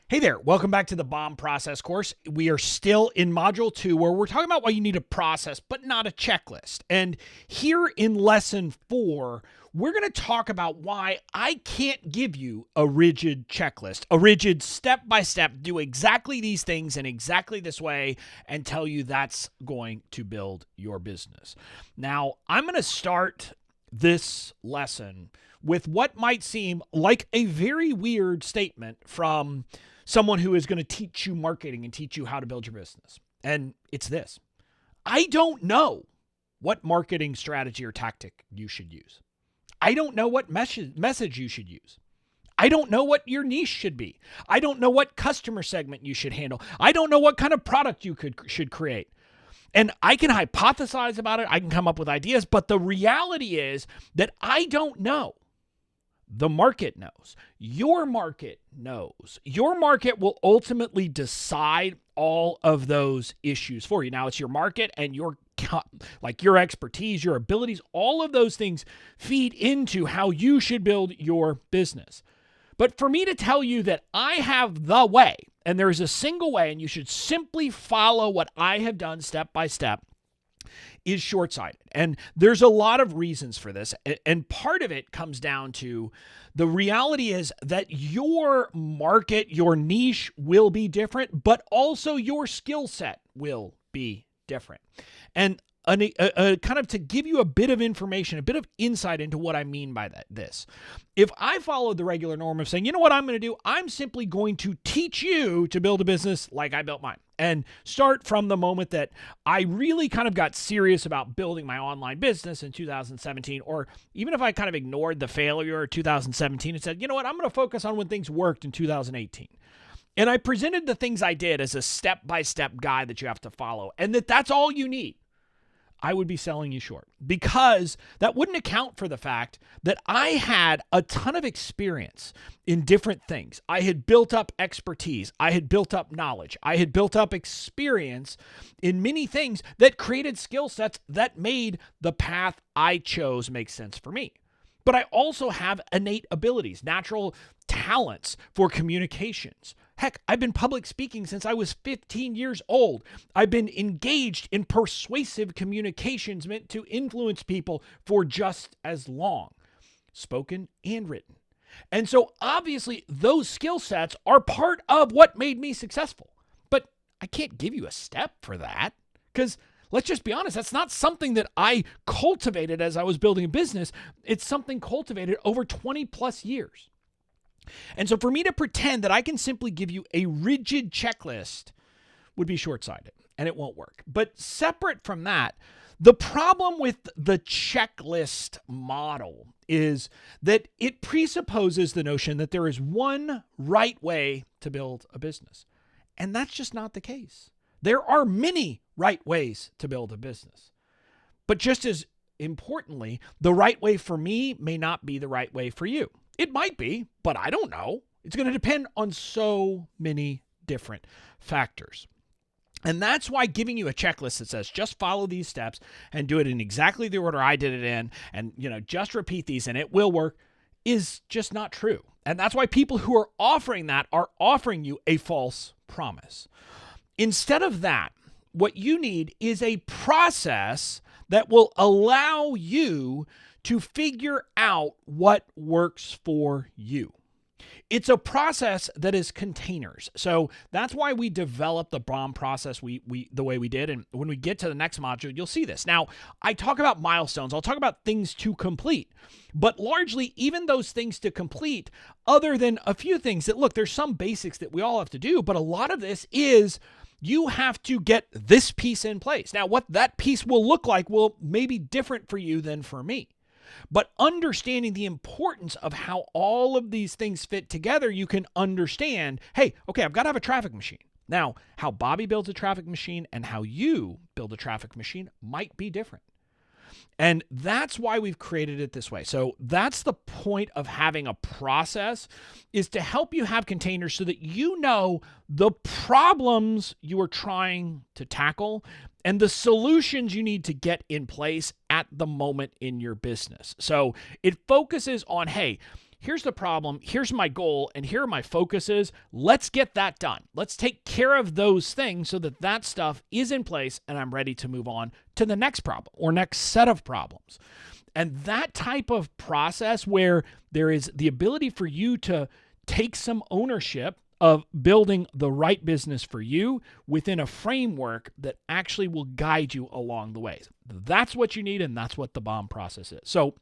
Hey there, welcome back to the BOM Process course. We are still in Module 2 where we're talking about why you need a process but not a checklist. And here in Lesson 4, we're going to talk about why I can't give you a rigid checklist, a rigid step-by-step, do exactly these things in exactly this way and tell you that's going to build your business. Now, I'm going to start this lesson with what might seem like a very weird statement from someone who is going to teach you marketing and teach you how to build your business. And it's this: I don't know what marketing strategy or tactic you should use. I don't know what message you should use. I don't know what your niche should be. I don't know what customer segment you should handle. I don't know what kind of product you should create. And I can hypothesize about it. I can come up with ideas, but the reality is that I don't know. The market knows. Your market knows. Your market will ultimately decide all of those issues for you. Now, it's your market and your expertise, your abilities, all of those things feed into how you should build your business. But for me to tell you that I have the way, and there is a single way, and you should simply follow what I have done step by step, is short-sighted. And there's a lot of reasons for this. And part of it comes down to the reality is that your market, your niche will be different, but also your skill set will be different. And kind of to give you a bit of information, a bit of insight into what I mean by this. If I followed the regular norm of saying, you know what I'm going to do? I'm simply going to teach you to build a business like I built mine. And start from the moment that I really kind of got serious about building my online business in 2017, or even if I kind of ignored the failure of 2017 and said, you know what, I'm going to focus on when things worked in 2018. And I presented the things I did as a step-by-step guide that you have to follow, and that's all you need. I would be selling you short, because that wouldn't account for the fact that I had a ton of experience in different things. I had built up expertise. I had built up knowledge. I had built up experience in many things that created skill sets that made the path I chose make sense for me. But I also have innate abilities, natural talents for communications. Heck, I've been public speaking since I was 15 years old. I've been engaged in persuasive communications meant to influence people for just as long, spoken and written. And so obviously those skill sets are part of what made me successful. But I can't give you a step for that, because let's just be honest, that's not something that I cultivated as I was building a business. It's something cultivated over 20 plus years. And so for me to pretend that I can simply give you a rigid checklist would be short-sighted, and it won't work. But separate from that, the problem with the checklist model is that it presupposes the notion that there is one right way to build a business. And that's just not the case. There are many right ways to build a business. But just as importantly, the right way for me may not be the right way for you. It might be, but I don't know. It's going to depend on so many different factors. And that's why giving you a checklist that says just follow these steps and do it in exactly the order I did it in, and just repeat these and it will work, is just not true. And that's why people who are offering that are offering you a false promise. Instead of that, what you need is a process that will allow you to figure out what works for you. It's a process that is containers. So that's why we developed the BOM process the way we did. And when we get to the next module, you'll see this. Now, I talk about milestones. I'll talk about things to complete. But largely, even those things to complete, other than a few things that, look, there's some basics that we all have to do, but a lot of this is you have to get this piece in place. Now, what that piece will look like will maybe different for you than for me. But understanding the importance of how all of these things fit together, you can understand, hey, okay, I've got to have a traffic machine. Now, how Bobby builds a traffic machine and how you build a traffic machine might be different. And that's why we've created it this way. So that's the point of having a process, is to help you have containers so that you know the problems you are trying to tackle and the solutions you need to get in place at the moment in your business. So it focuses on, hey, here's the problem, here's my goal, and here are my focuses. Let's get that done. Let's take care of those things so that that stuff is in place and I'm ready to move on to the next problem or next set of problems. And that type of process where there is the ability for you to take some ownership of building the right business for you within a framework that actually will guide you along the way. That's what you need, and that's what the BOM process is. So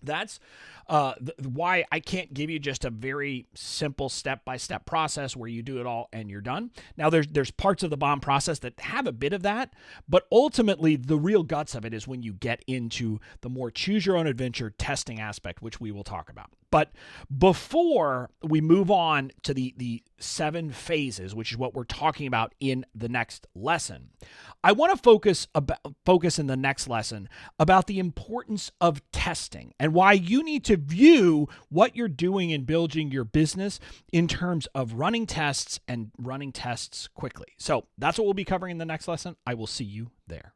that's why I can't give you just a very simple step-by-step process where you do it all and you're done. Now, there's parts of the BOM process that have a bit of that, but ultimately the real guts of it is when you get into the more choose-your-own-adventure testing aspect, which we will talk about. But before we move on to the 7 phases, which is what we're talking about in the next lesson, I want to focus in the next lesson about the importance of testing and why you need to view what you're doing in building your business in terms of running tests and running tests quickly. So that's what we'll be covering in the next lesson. I will see you there.